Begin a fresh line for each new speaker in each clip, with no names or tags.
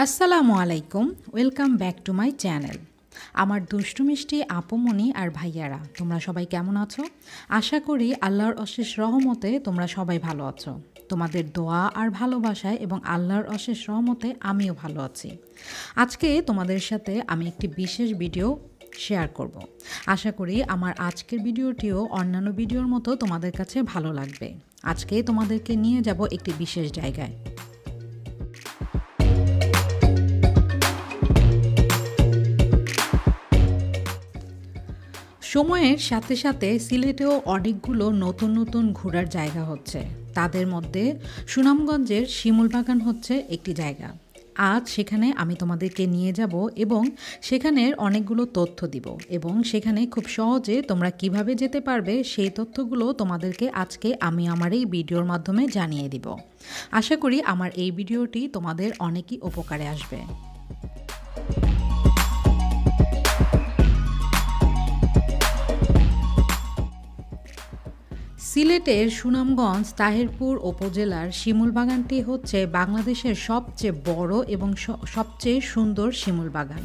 আসসালামু আলাইকুম, welcome back to my channel. আমার দুষ্টু মিষ্টি আপুমনি আর ভাইয়ারা, তোমরা সবাই কেমন আছো? আশা করি আল্লাহর অশেষ রহমতে তোমরা সবাই ভালো আছো। তোমাদের দোয়া আর ভালোবাসায় এবং আল্লাহর অশেষ রহমতে আমিও ভালো আছি। আজকে তোমাদের সাথে আমি একটি বিশেষ ভিডিও শেয়ার করব। আশা করি আমার আজকের ভিডিওটিও অন্যান্য ভিডিওর মতো তোমাদের কাছে ভালো লাগবে। আজকে তোমাদেরকে নিয়ে যাব একটি বিশেষ জায়গায়। সময়ের সাথে সাথে সিলেটেও অনেকগুলো নতুন নতুন ঘোরার জায়গা হচ্ছে। তাদের মধ্যে সুনামগঞ্জের শিমুলবাগান হচ্ছে একটি জায়গা। আজ সেখানে আমি তোমাদেরকে নিয়ে যাব এবং সেখানের অনেকগুলো তথ্য দিব এবং সেখানে খুব সহজে তোমরা কিভাবে যেতে পারবে সেই তথ্যগুলো তোমাদেরকে আজকে আমি আমার এই ভিডিওর মাধ্যমে জানিয়ে দিব। আশা করি আমার এই ভিডিওটি তোমাদের অনেকই উপকারে আসবে। সিলেটের সুনামগঞ্জ তাহিরপুর উপজেলার শিমুলবাগানটি হচ্ছে বাংলাদেশের সবচেয়ে বড় এবং সবচেয়ে সুন্দর শিমুলবাগান।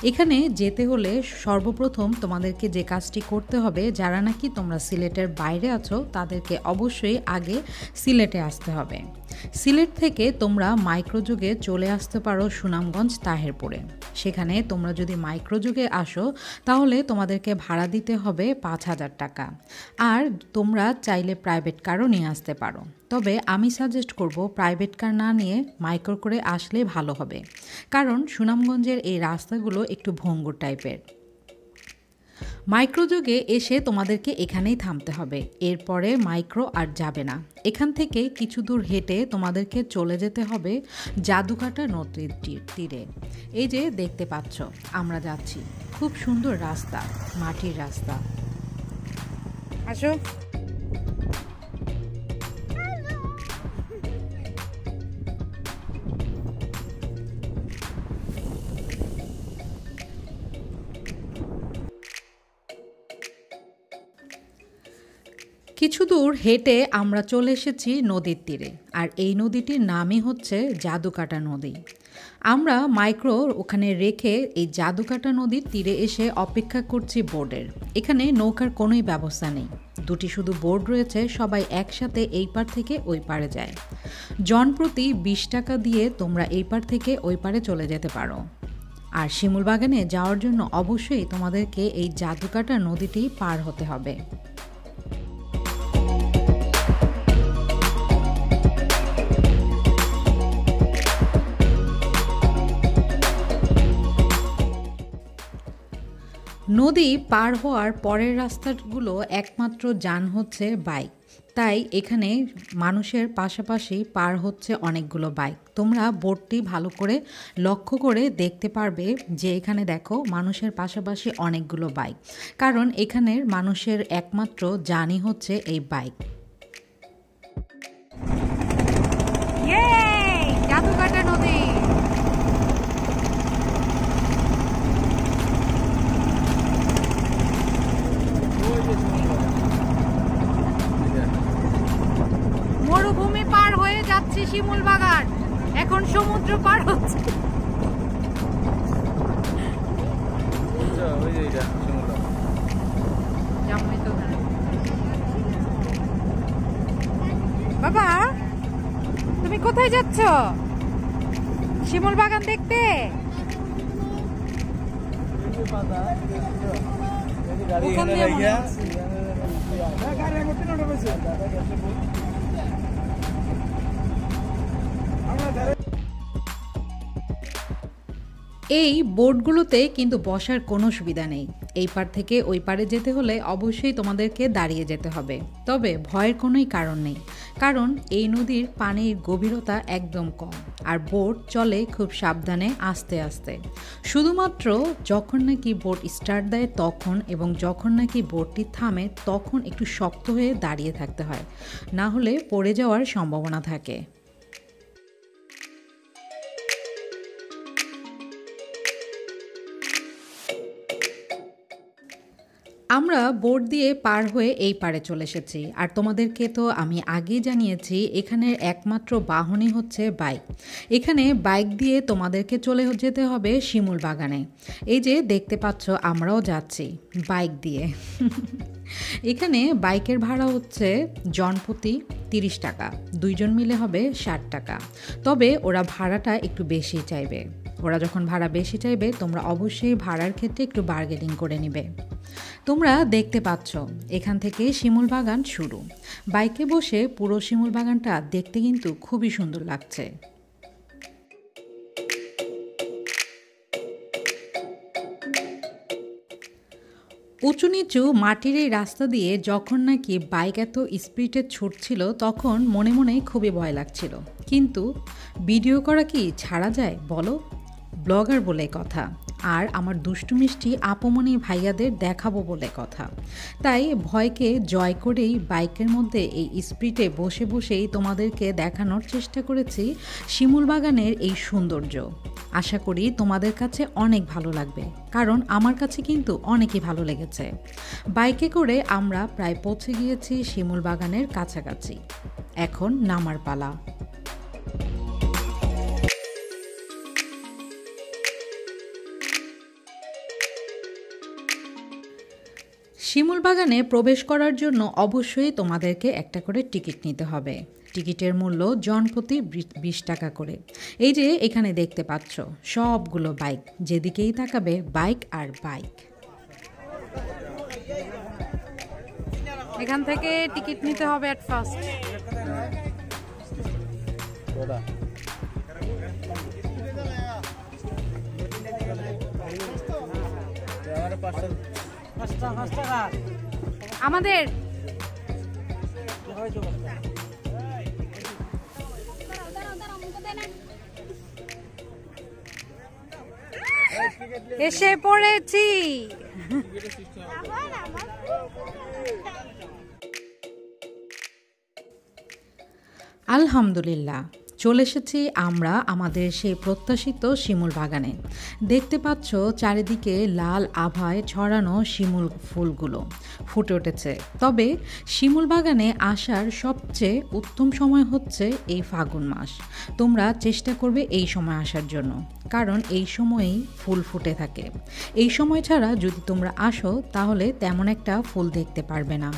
এখানে যেতে হলে সর্বপ্রথম তোমাদেরকে যে কাজটি করতে হবে, যারা নাকি তোমরা সিলেটের বাইরে আছো তাদেরকে অবশ্যই আগে সিলেটে আসতে হবে। সিলেট থেকে তোমরা মাইক্রোযোগে চলে আসতে পারো সুনামগঞ্জ তাহিরপুরে। সেখানে তোমরা যদি মাইক্রোযোগে আসো তাহলে তোমাদেরকে ভাড়া দিতে হবে ৫,০০০ টাকা। আর তোমরা চাইলে প্রাইভেট কারও নিয়ে আসতে পারো, তবে আমি সাজেস্ট করব প্রাইভেট কার না নিয়ে মাইক্রো করে আসলে ভালো হবে, কারণ সুনামগঞ্জের এই রাস্তাগুলো একটু ভঙ্গুর টাইপের। মাইক্রোযোগে এসে তোমাদেরকে এখানেই থামতে হবে, এরপরে মাইক্রো আর যাবে না। এখান থেকে কিছু দূর হেঁটে তোমাদেরকে চলে যেতে হবে জাদুকাটা নদীর তীরে। এই যে দেখতে পাচ্ছ আমরা যাচ্ছি, খুব সুন্দর রাস্তা, মাটির রাস্তা। আসো। কিছু দূর হেঁটে আমরা চলে এসেছি নদীর তীরে, আর এই নদীটির নামই হচ্ছে জাদুকাটা নদী। আমরা মাইক্রো ওখানে রেখে এই জাদুকাটা নদীর তীরে এসে অপেক্ষা করছি বোর্ডের। এখানে নৌকার কোনোই ব্যবস্থা নেই, দুটি শুধু বোর্ড রয়েছে, সবাই একসাথে এই পার থেকে ওই পারে যায়। জনপ্রতি ২০ টাকা দিয়ে তোমরা এই পার থেকে ওই পারে চলে যেতে পারো। আর শিমুলবাগানে যাওয়ার জন্য অবশ্যই তোমাদেরকে এই জাদুকাটা নদীটি পার হতে হবে। নদী পার হওয়ার পরের রাস্তাগুলো একমাত্র যান হচ্ছে বাইক, তাই এখানে মানুষের পাশাপাশি পার হচ্ছে অনেকগুলো বাইক। তোমরা বোর্ডটি ভালো করে লক্ষ্য করে দেখতে পারবে যে এখানে দেখো মানুষের পাশাপাশি অনেকগুলো বাইক, কারণ এখানের মানুষের একমাত্র যানই হচ্ছে এই বাইক। জাদুকাটা নদী। মরুভূমি পার হয়ে যাচ্ছে শিমুলবাগান, এখন সমুদ্র পার হচ্ছে। বাবা, তুমি কোথায় যাচ্ছ? শিমুলবাগান দেখতে? এই বোটগুলোতে কিন্তু বসার কোনো সুবিধা নেই। এই পার থেকে ওই পারে যেতে হলে অবশ্যই তোমাদেরকে দাঁড়িয়ে যেতে হবে, তবে ভয়ের কোনোই কারণ নেই, কারণ এই নদীর পানির গভীরতা একদম কম আর বোট চলে খুব সাবধানে আস্তে আস্তে। শুধুমাত্র যখন নাকি বোট স্টার্ট দেয় তখন এবং যখন নাকি বোটটি থামে তখন একটু শক্ত হয়ে দাঁড়িয়ে থাকতে হয়, না হলে পড়ে যাওয়ার সম্ভাবনা থাকে। আমরা বোট দিয়ে পার হয়ে এই পারে চলে এসেছি। আর তোমাদেরকে তো আমি আগেই জানিয়েছি এখানের একমাত্র বাহনই হচ্ছে বাইক। এখানে বাইক দিয়ে তোমাদেরকে চলে যেতে হবে শিমুল বাগানে। এই যে দেখতে পাচ্ছ আমরাও যাচ্ছি বাইক দিয়ে। এখানে বাইকের ভাড়া হচ্ছে জনপ্রতি 30 টাকা, 2 জন মিলে হবে 60 টাকা। তবে ওরা ভাড়াটা একটু বেশি চাইবে। ওরা যখন ভাড়া বেশি চাইবে তোমরা অবশ্যই ভাড়ার ক্ষেত্রে একটু বার্গেনিং করে নিবে। তোমরা দেখতে পাচ্ছ এখান থেকে শিমুল বাগান শুরু। বাইকে বসে পুরো শিমুল বাগানটা দেখতে কিন্তু খুবই সুন্দর লাগছে। উঁচু নিচু মাটির এই রাস্তা দিয়ে যখন নাকি বাইক এত স্পিডে ছুটছিল তখন মনে মনে খুবই ভয় লাগছিল, কিন্তু ভিডিও করা কি ছাড়া যায় বলো, ব্লগার বলে কথা, আর আমার দুষ্টু মিষ্টি আপমনি ভাইয়াদের দেখাবো বলে কথা। তাই ভয়কে জয় করেই বাইকের মধ্যে এই স্পিডে বসে বসেই তোমাদেরকে দেখানোর চেষ্টা করেছি শিমুল বাগানের এই সৌন্দর্য। আশা করি তোমাদের কাছে অনেক ভালো লাগবে, কারণ আমার কাছে কিন্তু অনেকই ভালো লেগেছে। বাইকে করে আমরা প্রায় পৌঁছে গিয়েছি শিমুল বাগানের কাছাকাছি। এখন নামার পালা। শিমুল বাগানে প্রবেশ করার জন্য অবশ্যই তোমাদেরকে একটা করে টিকিট নিতে হবে। টিকিটের মূল্য জনপ্রতি 20 টাকা করে। এই যে এখানে দেখতে পাচ্ছ সবগুলো বাইক, যেদিকেই তাকাবে বাইক আর বাইক। এখান থেকে টিকিট নিতে হবে এট ফার্স্ট। আমাদের এসে পড়েছি। আলহামদুলিল্লাহ চলে এসেছি আমরা আমাদের সেই প্রত্যাশিত শিমুল বাগানে। দেখতে পাচ্ছ চারিদিকে লাল আভায় ছড়ানো শিমুল ফুলগুলো ফুটে উঠেছে। তবে শিমুল বাগানে আসার সবচেয়ে উত্তম সময় হচ্ছে এই ফাগুন মাস। তোমরা চেষ্টা করবে এই সময় আসার জন্য, কারণ এই সময়েই ফুল ফুটে থাকে। এই সময় ছাড়া যদি তোমরা আসো তাহলে তেমন একটা ফুল দেখতে পারবে না।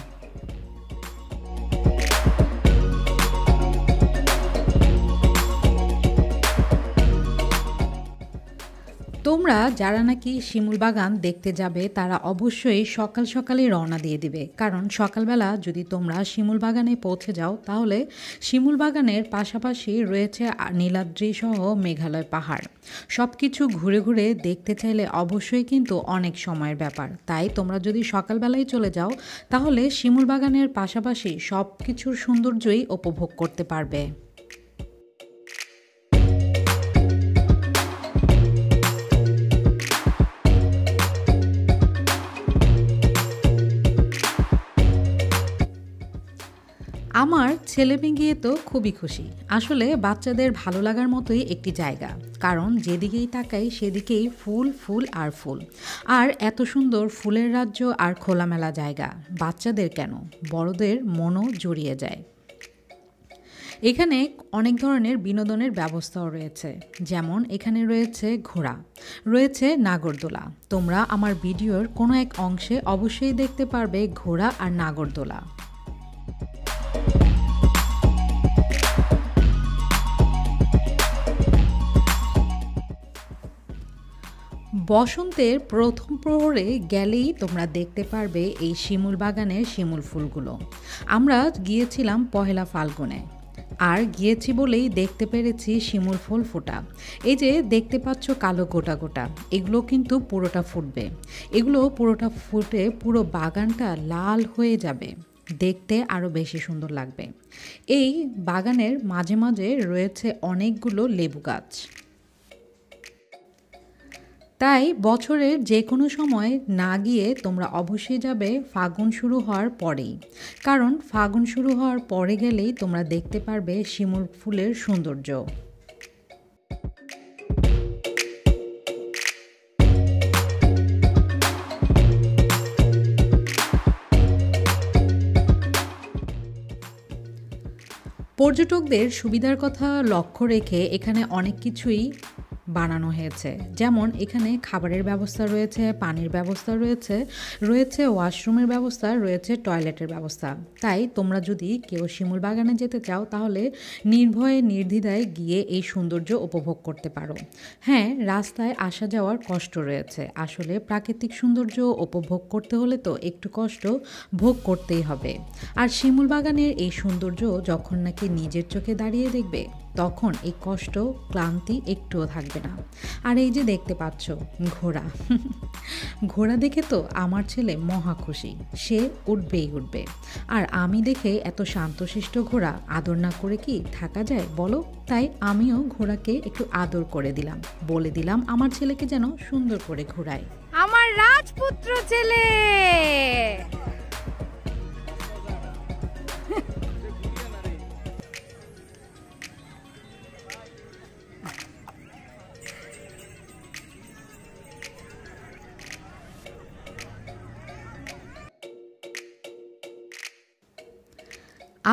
তোমরা যারা নাকি শিমুল বাগান দেখতে যাবে তারা অবশ্যই সকাল সকালে রওনা দিয়ে দিবে, কারণ সকালবেলা যদি তোমরা শিমুল বাগানে পৌঁছে যাও তাহলে শিমুল বাগানের পাশাপাশি রয়েছে নীলাদ্রি সহ মেঘালয় পাহাড়। সব কিছু ঘুরে ঘুরে দেখতে চাইলে অবশ্যই কিন্তু অনেক সময়ের ব্যাপার। তাই তোমরা যদি সকালবেলায় চলে যাও তাহলে শিমুল বাগানের পাশাপাশি সব কিছুর সৌন্দর্যই উপভোগ করতে পারবে। আমার ছেলে মেয়ে গিয়ে তো খুবই খুশি। আসলে বাচ্চাদের ভালো লাগার মতোই একটি জায়গা, কারণ যেদিকেই তাকাই সেদিকেই ফুল ফুল আর ফুল। আর এত সুন্দর ফুলের রাজ্য আর খোলামেলা জায়গা বাচ্চাদের কেন বড়দের মনও জড়িয়ে যায়। এখানে অনেক ধরনের বিনোদনের ব্যবস্থাও রয়েছে, যেমন এখানে রয়েছে ঘোড়া, রয়েছে নাগরদোলা। তোমরা আমার ভিডিওর কোনো এক অংশে অবশ্যই দেখতে পারবে ঘোড়া আর নাগরদোলা। বসন্তের প্রথম প্রহরে গেলেই তোমরা দেখতে পারবে এই শিমুল বাগানের শিমুল ফুলগুলো। আমরা গিয়েছিলাম পহেলা ফাল্গুনে, আর গিয়েছি বলেই দেখতে পেরেছি শিমুল ফুল ফোটা। এই যে দেখতে পাচ্ছ কালো গোটা গোটা, এগুলো কিন্তু পুরোটা ফুটবে। এগুলো পুরোটা ফুটে পুরো বাগানটা লাল হয়ে যাবে, দেখতে আরও বেশি সুন্দর লাগবে। এই বাগানের মাঝে মাঝে রয়েছে অনেকগুলো লেবু গাছ। তাই বছরের যে কোনো সময় না গিয়ে তোমরা অবশ্যই যাবে ফাগুন শুরু হওয়ার পরেই, কারণ ফাগুন শুরু হওয়ার পরে গেলেই তোমরা দেখতে পারবে শিমুল ফুলের সৌন্দর্য। পর্যটকদের সুবিধার কথা লক্ষ্য রেখে এখানে অনেক কিছুই বানানো হয়েছে, যেমন এখানে খাবারের ব্যবস্থা রয়েছে, পানির ব্যবস্থা রয়েছে, রয়েছে ওয়াশরুমের ব্যবস্থা, রয়েছে টয়লেটের ব্যবস্থা। তাই তোমরা যদি কেউ শিমুল বাগানে যেতে চাও তাহলে নির্ভয়ে নির্দ্বিধায় গিয়ে এই সৌন্দর্য উপভোগ করতে পারো। হ্যাঁ, রাস্তায় আসা যাওয়ার কষ্ট রয়েছে, আসলে প্রাকৃতিক সৌন্দর্য উপভোগ করতে হলে তো একটু কষ্ট ভোগ করতেই হবে। আর শিমুল বাগানের এই সৌন্দর্য যখন নাকি নিজের চোখে দাঁড়িয়ে দেখবে তখন এই কষ্ট ক্লান্তি একটুও থাকবে না। আর এই যে দেখতে পাচ্ছ ঘোড়া, ঘোড়া দেখে তো আমার ছেলে মহা খুশি, সে উঠবেই উঠবে। আর আমি দেখে এত শান্তশিষ্ট ঘোড়া আদর না করে কি থাকা যায় বলো? তাই আমিও ঘোড়াকে একটু আদর করে দিলাম, বলে দিলাম আমার ছেলেকে যেন সুন্দর করে ঘোরায়।
আমার রাজপুত্র ছেলে।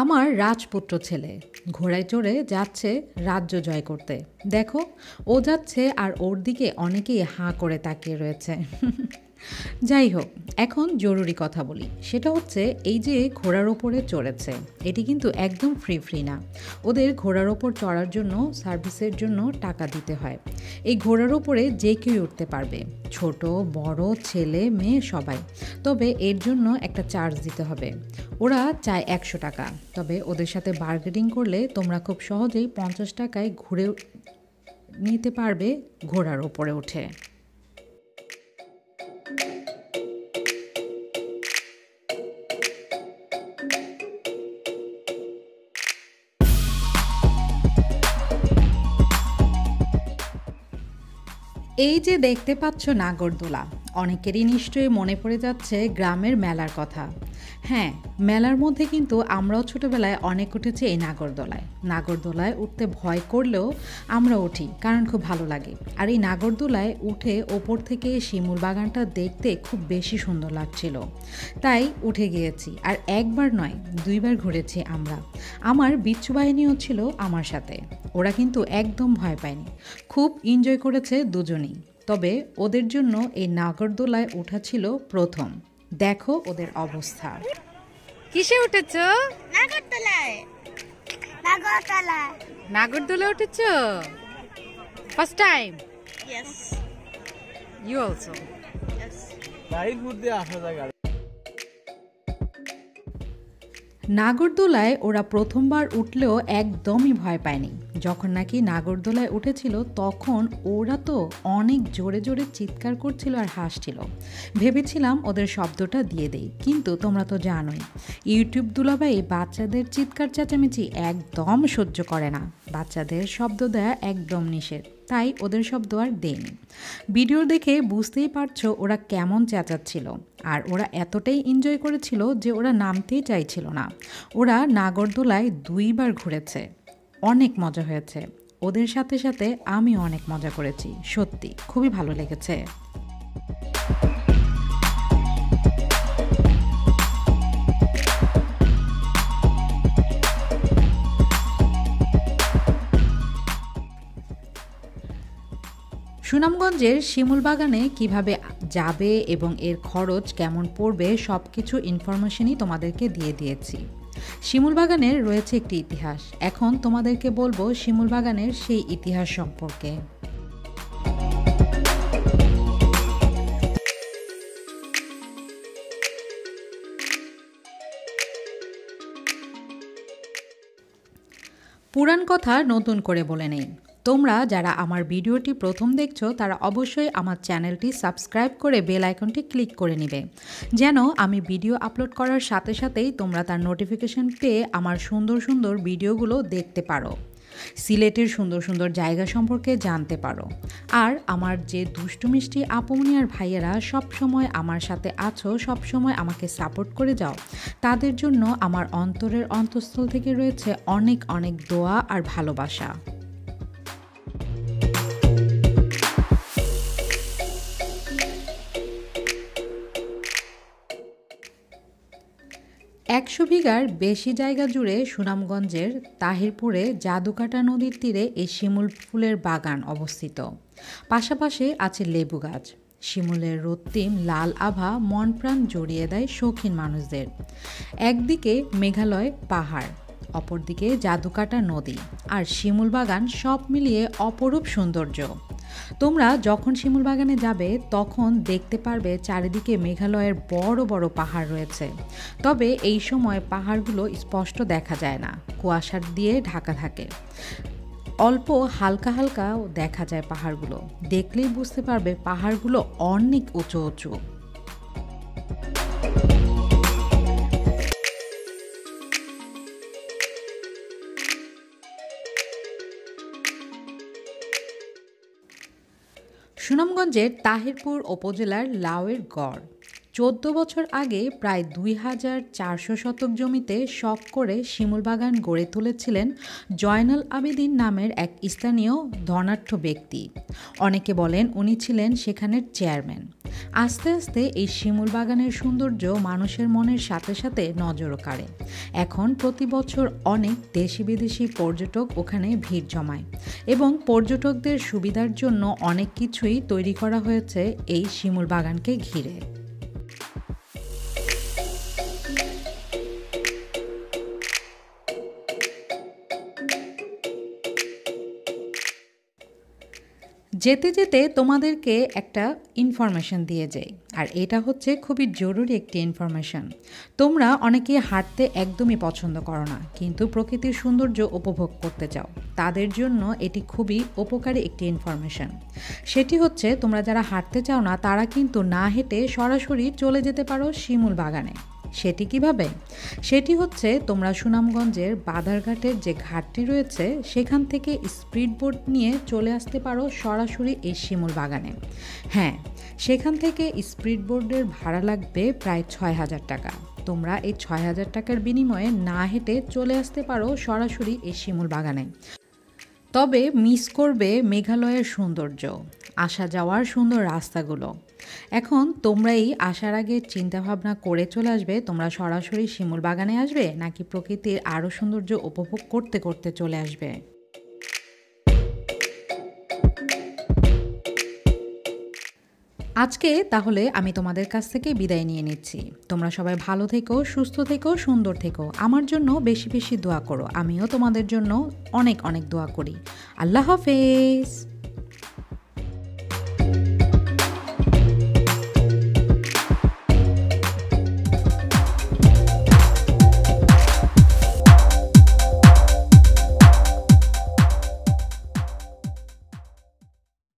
আমার রাজপুত্র ছেলে ঘোড়ায় চড়ে যাচ্ছে রাজ্য জয় করতে। দেখো, ও যাচ্ছে আর ওর দিকে অনেকেই হাঁ করে তাকিয়ে রয়েছে। যাই হোক, এখন জরুরি কথা বলি, সেটা হচ্ছে এই যে ঘোড়ার ওপরে চড়েছে, এটি কিন্তু একদম ফ্রি না। ওদের ঘোড়ার ওপর চড়ার জন্য সার্ভিসের জন্য টাকা দিতে হয়। এই ঘোড়ার ওপরে যে কেউ উঠতে পারবে, ছোট বড় ছেলে মেয়ে সবাই, তবে এর জন্য একটা চার্জ দিতে হবে। ওরা চায় 100 টাকা, তবে ওদের সাথে বার্গেনিং করলে তোমরা খুব সহজেই 50 টাকায় ঘুরে নিতে পারবে ঘোড়ার ওপরে উঠে। এই যে দেখতে পাচ্ছ নাগরদোলা, অনেকেরই নিশ্চয়ই মনে পড়ে যাচ্ছে গ্রামের মেলার কথা। হ্যাঁ, মেলার মধ্যে কিন্তু আমরাও ছোটোবেলায় অনেক উঠেছি এই নাগরদোলায়। নাগরদোলায় উঠতে ভয় করলেও আমরা উঠি, কারণ খুব ভালো লাগে। আর এই নাগরদোলায় উঠে ওপর থেকে শিমুল বাগানটা দেখতে খুব বেশি সুন্দর লাগছিল, তাই উঠে গিয়েছি। আর একবার নয়, 2 বার ঘুরেছি আমরা। আমার বিচ্ছু বাহিনীও ছিল আমার সাথে, ওরা কিন্তু একদম ভয় পায়নি, খুব এনজয় করেছে দুজনেই। তবে ওদের জন্য এই নাগরদোলায় ওঠা ছিল প্রথম। দেখো ওদের অবস্থা।
কিসে উঠেছো?
নাগরদোলায়। নাগরদোলায়।
নাগরদোলায় উঠেছো? First time?
Yes.
You also?
Yes.
নাগরদোলায় ওরা প্রথমবার উঠলেও একদমই ভয় পায়নি। যখন নাকি নাগরদোলায় উঠেছিল তখন ওরা তো অনেক জোরে জোরে চিৎকার করছিল আর হাসছিল। ভেবেছিলাম ওদের শব্দটা দিয়ে দেই, কিন্তু তোমরা তো জানোই ইউটিউব দুলাভাই বাচ্চাদের চিৎকার চেঁচামেচি একদম সহ্য করে না, বাচ্চাদের শব্দ দেয়া একদম নিষেধ, তাই ওদের শব্দ আর দেয়নি। ভিডিও দেখে বুঝতেই পারছো ওরা কেমন চেঁচাচ্ছিল। আর ওরা এতটাই এনজয় করেছিল যে ওরা নামতেই চাইছিল না। ওরা নাগরদোলায় 2 বার ঘুরেছে, অনেক মজা হয়েছে। ওদের সাথে সাথে আমি অনেক মজা করেছি, সত্যি খুবই ভালো লেগেছে। সুনামগঞ্জের শিমুল বাগানে কিভাবে যাবে এবং এর খরচ কেমন পড়বে সব কিছু ইনফরমেশনই তোমাদেরকে দিয়ে দিয়েছি। শিমুল বাগানের রয়েছে একটি ইতিহাস, এখন তোমাদেরকে বলবো শিমুল বাগানের সেই ইতিহাস সম্পর্কে। পুরাণ কথা নতুন করে বলে নেই, তোমরা যারা আমার ভিডিওটি প্রথম দেখছো তারা অবশ্যই আমার চ্যানেলটি সাবস্ক্রাইব করে বেল আইকনটি ক্লিক করে নেবে, যেন আমি ভিডিও আপলোড করার সাথে সাথেই তোমরা তার নোটিফিকেশন পেয়ে আমার সুন্দর সুন্দর ভিডিওগুলো দেখতে পারো, সিলেটের সুন্দর সুন্দর জায়গা সম্পর্কে জানতে পারো। আর আমার যে দুষ্টু মিষ্টি আপুমনি আর ভাইয়েরা সবসময় আমার সাথে আছো, সবসময় আমাকে সাপোর্ট করে যাও, তাদের জন্য আমার অন্তরের অন্তঃস্থল থেকে রয়েছে অনেক অনেক দোয়া আর ভালোবাসা। 100 বিঘার বেশি জায়গা জুড়ে সুনামগঞ্জের তাহিরপুরে জাদুকাটা নদীর তীরে এই শিমুল ফুলের বাগান অবস্থিত। পাশাপাশি আছে লেবু গাছ। শিমুলের রক্তিম লাল আভা মন প্রাণ জড়িয়ে দেয় শৌখিন মানুষদের। একদিকে মেঘালয় পাহাড়, অপরদিকে জাদুকাটা নদী আর শিমুল বাগান, সব মিলিয়ে অপরূপ সৌন্দর্য। তোমরা যখন শিমুল বাগানে যাবে তখন দেখতে পারবে চারিদিকে মেঘালয়ের বড় বড় পাহাড় রয়েছে। তবে এই সময় পাহাড়গুলো স্পষ্ট দেখা যায় না, কুয়াশার দিয়ে ঢাকা থাকে। অল্প হালকা হালকা দেখা যায় পাহাড়গুলো, দেখলেই বুঝতে পারবে পাহাড়গুলো অনেক উঁচু উঁচু। সুনামগঞ্জের তাহিরপুর উপজেলার লাউয়ের গড় 14 বছর আগে প্রায় 2400 শতক জমিতে শখ করে শিমুল বাগান গড়ে তুলেছিলেন জয়নাল আবেদিন নামের এক স্থানীয় ধনাঢ্য ব্যক্তি। অনেকে বলেন উনি ছিলেন সেখানের চেয়ারম্যান। আস্তে আস্তে এই শিমুল বাগানের সৌন্দর্য মানুষের মনের সাথে সাথে নজরও কাড়ে। এখন প্রতি বছর অনেক দেশি বিদেশি পর্যটক ওখানে ভিড় জমায় এবং পর্যটকদের সুবিধার জন্য অনেক কিছুই তৈরি করা হয়েছে এই শিমুল বাগানকে ঘিরে। যেতে যেতে তোমাদেরকে একটা ইনফরমেশন দিয়ে যাই, আর এটা হচ্ছে খুবই জরুরি একটি ইনফরমেশন। তোমরা অনেকে হাঁটতে একদমই পছন্দ করো না, কিন্তু প্রকৃতির সৌন্দর্য উপভোগ করতে চাও। তাদের জন্য এটি খুবই উপকারী একটি ইনফরমেশন। সেটি হচ্ছে, তোমরা যারা হাঁটতে চাও না তারা কিন্তু না হেঁটে সরাসরি চলে যেতে পারো শিমুল বাগানে। সেটি কিভাবে? সেটি হচ্ছে, তোমরা সুনামগঞ্জের বাধারঘাটের যে ঘাটটি রয়েছে সেখান থেকে স্পিড বোট নিয়ে চলে আসতে পারো সরাসরি এই শিমুল বাগানে। হ্যাঁ, সেখান থেকে স্পিড বোটের ভাড়া লাগবে প্রায় 6000 টাকা। তোমরা এই 6000 টাকার বিনিময়ে না হেঁটে চলে আসতে পারো সরাসরি এই শিমুল বাগানে। তবে মিস করবে মেঘালয়ের সৌন্দর্য, আসা যাওয়ার সুন্দর রাস্তাগুলো। এখন তোমরাই আসার আগে চিন্তাভাবনা করে চলে আসবে তোমরা সরাসরি শিমুল বাগানে আসবে নাকি প্রকৃতির আরও সৌন্দর্য উপভোগ করতে করতে চলে আসবে। আজকে তাহলে আমি তোমাদের কাছ থেকে বিদায় নিয়ে নিচ্ছি। তোমরা সবাই ভালো থেকো, সুস্থ থেকো, সুন্দর থেকো। আমার জন্য বেশি বেশি দোয়া করো, আমিও তোমাদের জন্য অনেক অনেক দোয়া করি। আল্লাহ হাফেজ।